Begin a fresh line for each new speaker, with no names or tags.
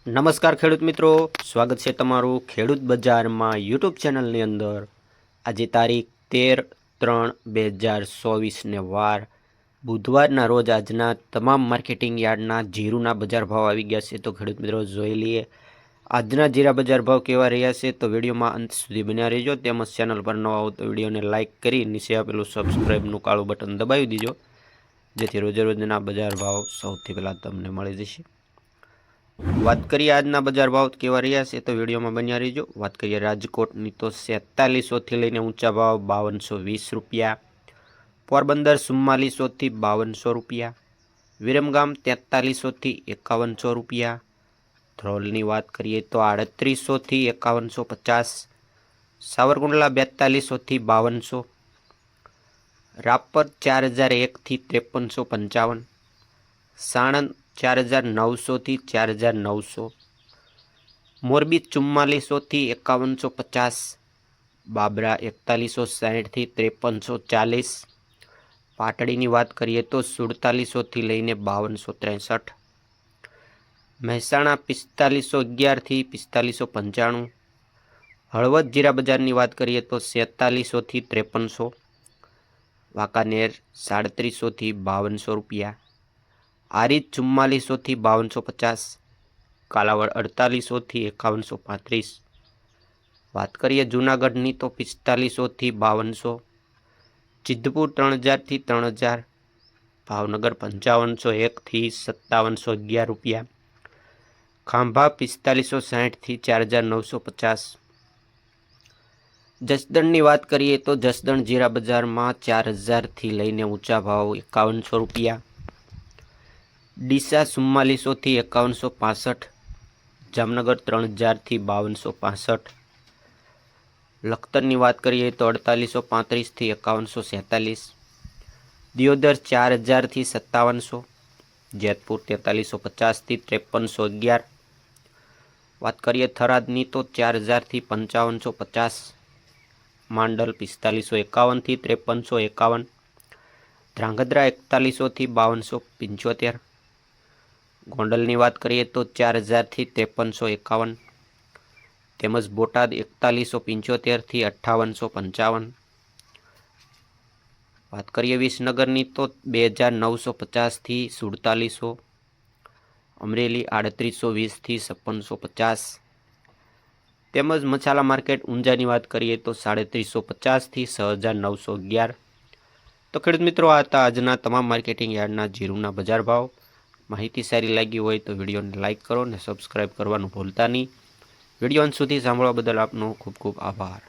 નમસ્કાર ખેડૂત મિત્રો, સ્વાગત છે તમારું ખેડૂત બજારમાં યુટ્યુબ ચેનલની અંદર। આજે તારીખ 13/3/2024 વાર બુધવારના રોજ આજના તમામ માર્કેટિંગ યાર્ડના જીરુના બજાર ભાવ આવી ગયા છે। તો ખેડૂત મિત્રો જોઈ લઈએ આજના જીરા બજાર ભાવ કેવા રહ્યા છે। તો વિડીયોમાં અંત સુધી બન્યા રહેજો। તેમજ ચેનલ પર નવા હો તો વિડીયોને લાઇક કરી નીચે આપેલું સબસ્ક્રાઇબનું કાળું બટન દબાવી દીજો, જેથી રોજે રોજના બજાર ભાવ સૌથી પહેલાં તમને મળી જશે। વાત કરીએ આજના બજાર ભાવ કેવા રહ્યા છે તો વિડીયોમાં બન્યા રહેજો। વાત કરીએ રાજકોટની તો 4700 થી લઈને ઊંચા ભાવ 5220 રૂપિયા, પોરબંદર 4400 થી 5200 રૂપિયા, વિરમગામ 4300 થી 5100 રૂપિયા, ધ્રોલની વાત કરીએ તો 3800 થી 5150, સાવરકુંડલા 4200 થી 5200, રાપર 4001 થી 5355, સાણંદ 4900 થી 4900, મોરબી 4400 થી 5150, બાબરા 4160 થી 5340, પાટડીની વાત કરીએ તો 4700 થી લઈને 5263, મહેસાણા 4511 થી 4595, હળવદ જીરા બજારની વાત કરીએ તો 4700 થી 5300, વાંકાનેર 3700 થી 5200 રૂપિયા, આરીજ 4400 થી 5250, કાલાવડ 4800 થી 5135। વાત કરીએ જૂનાગઢની તો 4500 થી 5200, સિદ્ધપુર 3000 થી 3000, ભાવનગર 5501 થી 5711 રૂપિયા, ખાંભા 4560 થી 4950। જસદણની વાત કરીએ તો જસદણ જીરા બજારમાં 4000 થી લઈને ઊંચા ભાવ 5100 રૂપિયા, ડીસા 4400 થી 5165, જામનગર 3000 થી 5265, લખતરની વાત કરીએ તો 4835 થી 5146, દિયોદર 4000 થી 5700, જેતપુર 4350 થી 5311। વાત કરીએ થરાદની તો 4000 થી 5550, માંડલ 4551 થી 5351, ધ્રાંગધ્રા 4100 થી 5275, ગોંડલની વાત કરીએ તો 4000 થી 5351, તેમજ બોટાદ 4175 થી 5855। વાત કરીએ વિસનગરની તો 2950 થી 4700, અમરેલી 3820 થી 5650, તેમજ મસાલા માર્કેટ ઊંઝાની વાત કરીએ તો 3350 થી 6911। તો ખેડૂત મિત્રો આ હતા આજના તમામ માર્કેટિંગ યાર્ડના જીરુના બજાર ભાવ। માહિતી સારી લાગી હોય તો વિડીયોને લાઇક કરો અને સબસ્ક્રાઇબ કરવાનું ભૂલતા નહીં। વિડીયો અંત સુધી સાંભળવા બદલ આપનો ખૂબ ખૂબ આભાર।